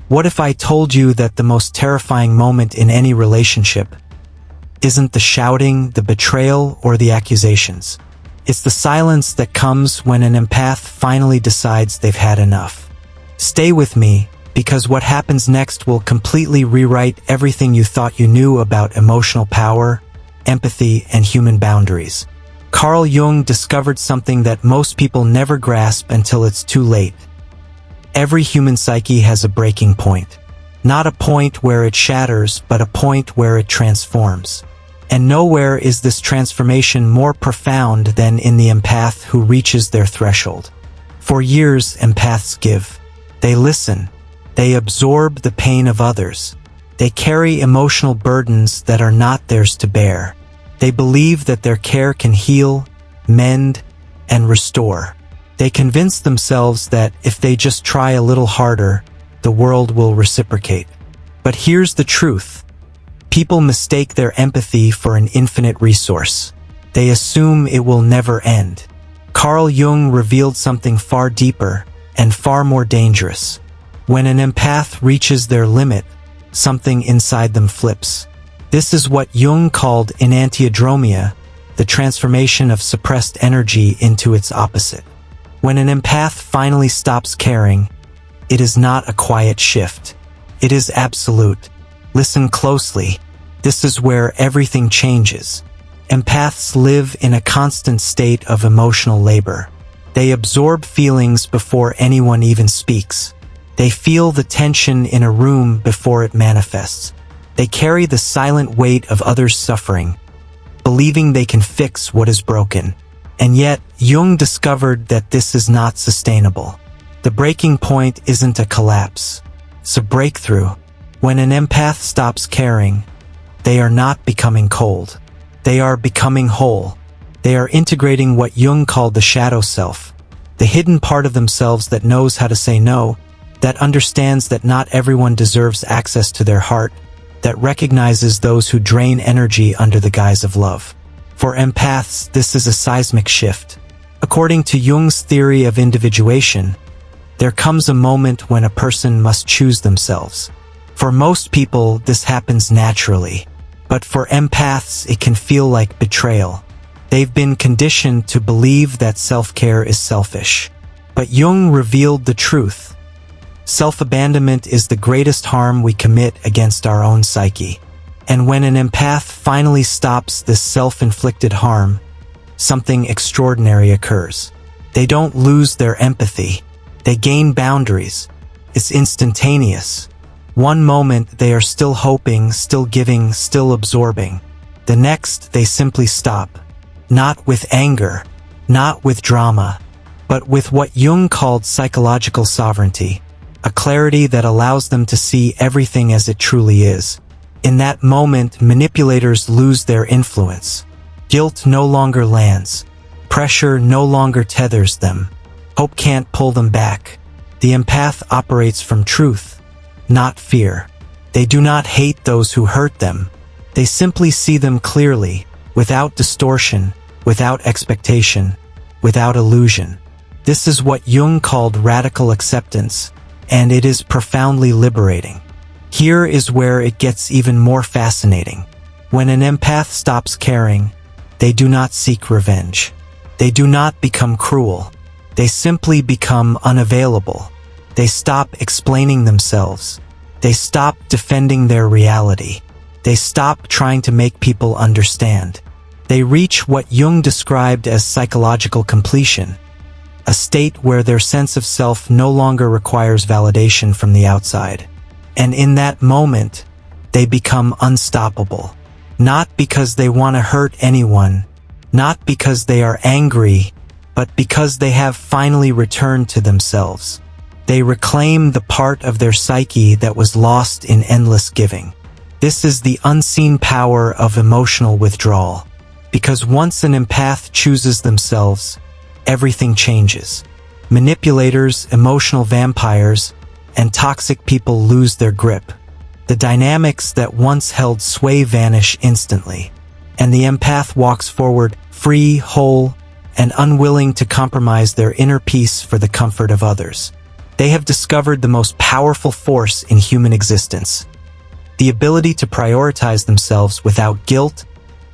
What if I told you that the most terrifying moment in any relationship isn't the shouting, the betrayal, or the accusations? It's the silence that comes when an empath finally decides they've had enough. Stay with me, because what happens next will completely rewrite everything you thought you knew about emotional power, empathy, and human boundaries. Carl Jung discovered something that most people never grasp until it's too late. Every human psyche has a breaking point. Not a point where it shatters, but a point where it transforms. And nowhere is this transformation more profound than in the empath who reaches their threshold. For years, empaths give. They listen. They absorb the pain of others. They carry emotional burdens that are not theirs to bear. They believe that their care can heal, mend, and restore. They convince themselves that if they just try a little harder, the world will reciprocate. But here's the truth. People mistake their empathy for an infinite resource. They assume it will never end. Carl Jung revealed something far deeper and far more dangerous. When an empath reaches their limit, something inside them flips. This is what Jung called enantiodromia, the transformation of suppressed energy into its opposite. When an empath finally stops caring, it is not a quiet shift. It is absolute. Listen closely. This is where everything changes. Empaths live in a constant state of emotional labor. They absorb feelings before anyone even speaks. They feel the tension in a room before it manifests. They carry the silent weight of others' suffering, believing they can fix what is broken. And yet, Jung discovered that this is not sustainable. The breaking point isn't a collapse. It's a breakthrough. When an empath stops caring, they are not becoming cold. They are becoming whole. They are integrating what Jung called the shadow self, the hidden part of themselves that knows how to say no, that understands that not everyone deserves access to their heart, that recognizes those who drain energy under the guise of love. For empaths, this is a seismic shift. According to Jung's theory of individuation, there comes a moment when a person must choose themselves. For most people, this happens naturally. But for empaths, it can feel like betrayal. They've been conditioned to believe that self-care is selfish. But Jung revealed the truth. Self-abandonment is the greatest harm we commit against our own psyche. And when an empath finally stops this self-inflicted harm, something extraordinary occurs. They don't lose their empathy. They gain boundaries. It's instantaneous. One moment they are still hoping, still giving, still absorbing. The next they simply stop. Not with anger, not with drama, but with what Jung called psychological sovereignty. A clarity that allows them to see everything as it truly is. In that moment, manipulators lose their influence. Guilt no longer lands. Pressure no longer tethers them. Hope can't pull them back. The empath operates from truth, not fear. They do not hate those who hurt them. They simply see them clearly, without distortion, without expectation, without illusion. This is what Jung called radical acceptance, and it is profoundly liberating. Here is where it gets even more fascinating. When an empath stops caring, they do not seek revenge. They do not become cruel. They simply become unavailable. They stop explaining themselves. They stop defending their reality. They stop trying to make people understand. They reach what Jung described as psychological completion, a state where their sense of self no longer requires validation from the outside. And in that moment, they become unstoppable. Not because they want to hurt anyone, not because they are angry, but because they have finally returned to themselves. They reclaim the part of their psyche that was lost in endless giving. This is the unseen power of emotional withdrawal. Because once an empath chooses themselves, everything changes. Manipulators, emotional vampires, and toxic people lose their grip. The dynamics that once held sway vanish instantly, and the empath walks forward, free, whole, and unwilling to compromise their inner peace for the comfort of others. They have discovered the most powerful force in human existence: the ability to prioritize themselves without guilt,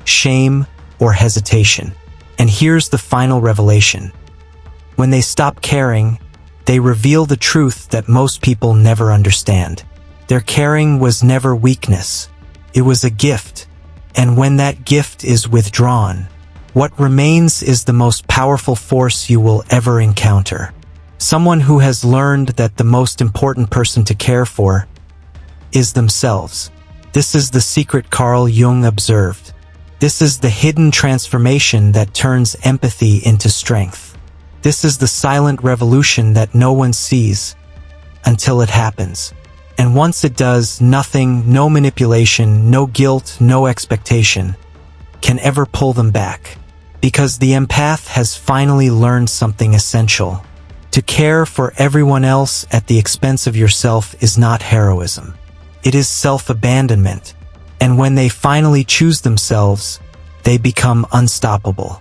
shame, or hesitation. And here's the final revelation. When they stop caring, they reveal the truth that most people never understand. Their caring was never weakness. It was a gift. And when that gift is withdrawn, what remains is the most powerful force you will ever encounter. Someone who has learned that the most important person to care for is themselves. This is the secret Carl Jung observed. This is the hidden transformation that turns empathy into strength. This is the silent revolution that no one sees until it happens. And once it does, nothing, no manipulation, no guilt, no expectation can ever pull them back. Because the empath has finally learned something essential. To care for everyone else at the expense of yourself is not heroism. It is self-abandonment. And when they finally choose themselves, they become unstoppable.